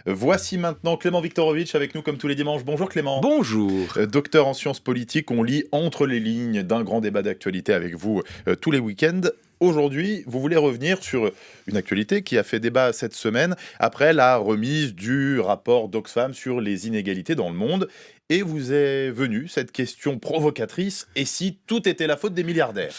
Voici maintenant Clément Viktorovitch avec nous comme tous les dimanches. Bonjour Clément. Bonjour. Docteur en sciences politiques, on lit entre les lignes d'un grand débat d'actualité avec vous tous les week-ends. Aujourd'hui, vous voulez revenir sur une actualité qui a fait débat cette semaine après la remise du rapport d'Oxfam sur les inégalités dans le monde. Et vous est venue cette question provocatrice, et si tout était la faute des milliardaires ?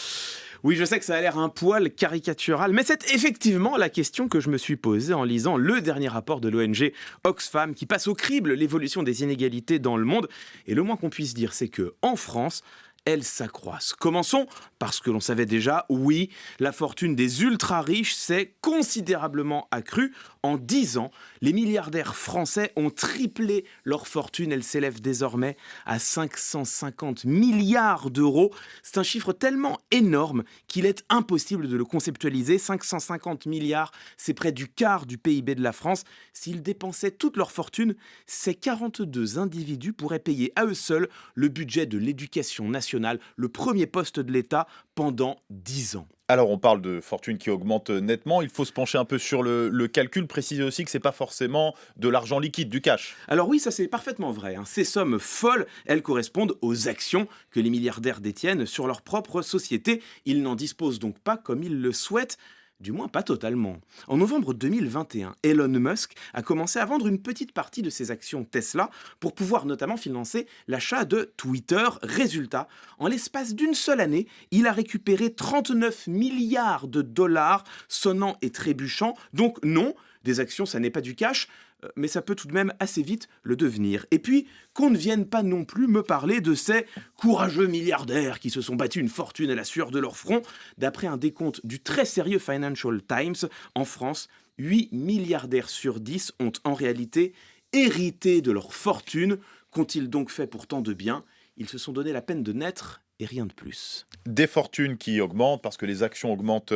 Oui, je sais que ça a l'air un poil caricatural, mais c'est effectivement la question que je me suis posée en lisant le dernier rapport de l'ONG Oxfam qui passe au crible l'évolution des inégalités dans le monde. Et le moins qu'on puisse dire, c'est que en France, elles s'accroissent. Commençons parce que l'on savait déjà, oui, la fortune des ultra-riches s'est considérablement accrue. En 10 ans, les milliardaires français ont triplé leur fortune. Elle s'élève désormais à 550 milliards d'euros. C'est un chiffre tellement énorme qu'il est impossible de le conceptualiser. 550 milliards, c'est près du quart du PIB de la France. S'ils dépensaient toute leur fortune, ces 42 individus pourraient payer à eux seuls le budget de l'éducation nationale, le premier poste de l'État, pendant 10 ans. Alors on parle de fortune qui augmente nettement, il faut se pencher un peu sur le calcul, préciser aussi que c'est pas forcément de l'argent liquide, du cash. Alors oui, ça c'est parfaitement vrai. Ces sommes folles, elles correspondent aux actions que les milliardaires détiennent sur leur propre société. Ils n'en disposent donc pas comme ils le souhaitent. Du moins pas totalement. En novembre 2021, Elon Musk a commencé à vendre une petite partie de ses actions Tesla pour pouvoir notamment financer l'achat de Twitter. Résultat, en l'espace d'une seule année, il a récupéré 39 milliards de dollars sonnant et trébuchant. Donc non, des actions ça n'est pas du cash, mais ça peut tout de même assez vite le devenir. Et puis, qu'on ne vienne pas non plus me parler de ces courageux milliardaires qui se sont battus une fortune à la sueur de leur front. D'après un décompte du très sérieux Financial Times, en France, 8 milliardaires sur 10 ont en réalité hérité de leur fortune. Qu'ont-ils donc fait pour tant de bien ? Ils se sont donné la peine de naître et rien de plus. Des fortunes qui augmentent parce que les actions augmentent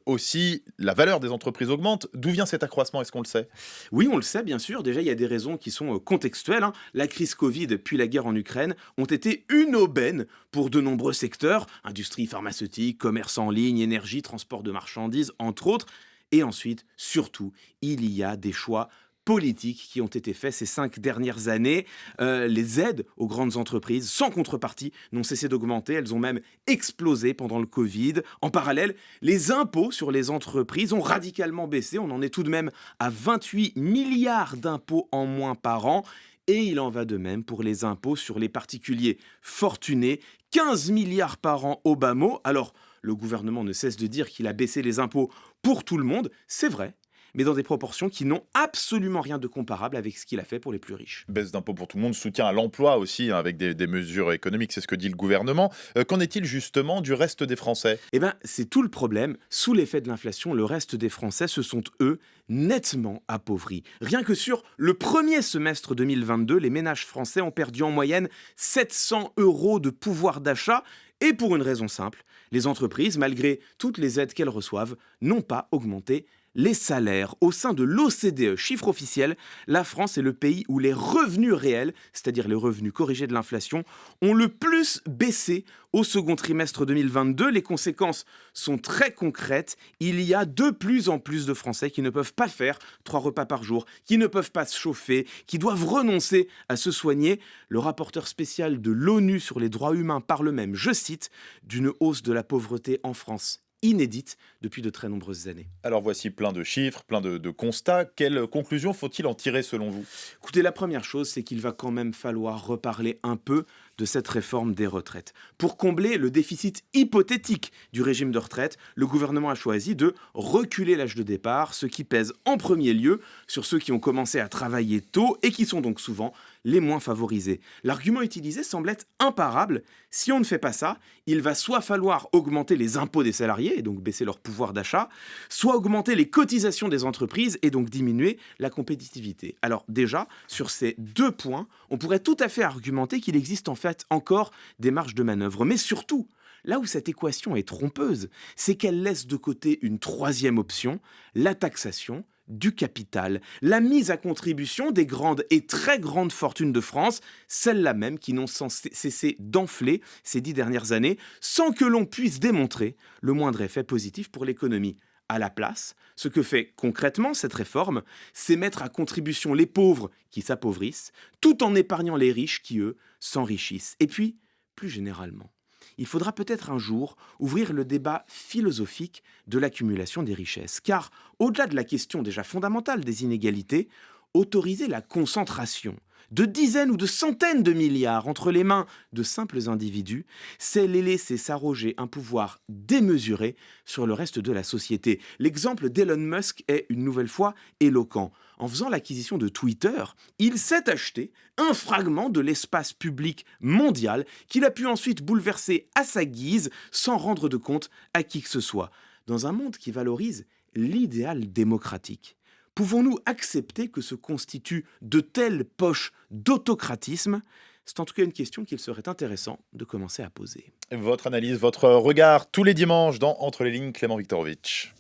aussi, la valeur des entreprises augmente. D'où vient cet accroissement, est-ce qu'on le sait ? Oui, on le sait, bien sûr. Déjà, il y a des raisons qui sont contextuelles. La crise Covid puis la guerre en Ukraine ont été une aubaine pour de nombreux secteurs, industrie pharmaceutique, commerce en ligne, énergie, transport de marchandises, entre autres. Et ensuite, surtout, il y a des choix politiques qui ont été faits ces 5 dernières années. Les aides aux grandes entreprises, sans contrepartie, n'ont cessé d'augmenter. Elles ont même explosé pendant le Covid. En parallèle, les impôts sur les entreprises ont radicalement baissé. On en est tout de même à 28 milliards d'impôts en moins par an. Et il en va de même pour les impôts sur les particuliers fortunés. 15 milliards par an au bas mot. Alors, le gouvernement ne cesse de dire qu'il a baissé les impôts pour tout le monde. C'est vrai, mais dans des proportions qui n'ont absolument rien de comparable avec ce qu'il a fait pour les plus riches. Baisse d'impôts pour tout le monde, soutien à l'emploi aussi, hein, avec des mesures économiques, c'est ce que dit le gouvernement. Qu'en est-il justement du reste des Français ? Eh bien, c'est tout le problème. Sous l'effet de l'inflation, le reste des Français se sont, eux, nettement appauvris. Rien que sur le premier semestre 2022, les ménages français ont perdu en moyenne 700 € de pouvoir d'achat. Et pour une raison simple, les entreprises, malgré toutes les aides qu'elles reçoivent, n'ont pas augmenté les salaires. Au sein de l'OCDE, chiffre officiel, la France est le pays où les revenus réels, c'est-à-dire les revenus corrigés de l'inflation, ont le plus baissé au second trimestre 2022. Les conséquences sont très concrètes. Il y a de plus en plus de Français qui ne peuvent pas faire 3 repas par jour, qui ne peuvent pas se chauffer, qui doivent renoncer à se soigner. Le rapporteur spécial de l'ONU sur les droits humains parle même, je cite, d'une hausse de la pauvreté en France inédite depuis de très nombreuses années. Alors voici plein de chiffres, plein de constats. Quelles conclusions faut-il en tirer selon vous ? Écoutez, la première chose, c'est qu'il va quand même falloir reparler un peu de cette réforme des retraites. Pour combler le déficit hypothétique du régime de retraite, le gouvernement a choisi de reculer l'âge de départ, ce qui pèse en premier lieu sur ceux qui ont commencé à travailler tôt et qui sont donc souvent les moins favorisés. L'argument utilisé semble être imparable. Si on ne fait pas ça, il va soit falloir augmenter les impôts des salariés et donc baisser leur pouvoir d'achat, soit augmenter les cotisations des entreprises et donc diminuer la compétitivité. Alors déjà, sur ces 2 points, on pourrait tout à fait argumenter qu'il existe en fait encore des marges de manœuvre. Mais surtout, là où cette équation est trompeuse, c'est qu'elle laisse de côté une 3e option, la taxation du capital, la mise à contribution des grandes et très grandes fortunes de France, celles-là même qui n'ont cessé d'enfler ces 10 dernières années, sans que l'on puisse démontrer le moindre effet positif pour l'économie. À la place, ce que fait concrètement cette réforme, c'est mettre à contribution les pauvres qui s'appauvrissent, tout en épargnant les riches qui, eux, s'enrichissent. Et puis, plus généralement, il faudra peut-être un jour ouvrir le débat philosophique de l'accumulation des richesses. Car, au-delà de la question déjà fondamentale des inégalités, autoriser la concentration de dizaines ou de centaines de milliards entre les mains de simples individus, c'est les laisser s'arroger un pouvoir démesuré sur le reste de la société. L'exemple d'Elon Musk est une nouvelle fois éloquent. En faisant l'acquisition de Twitter, il s'est acheté un fragment de l'espace public mondial qu'il a pu ensuite bouleverser à sa guise sans rendre de compte à qui que ce soit. Dans un monde qui valorise l'idéal démocratique, pouvons-nous accepter que se constituent de telles poches d'autocratisme? C'est en tout cas une question qu'il serait intéressant de commencer à poser. Votre analyse, votre regard tous les dimanches dans Entre les lignes, Clément Viktorovitch.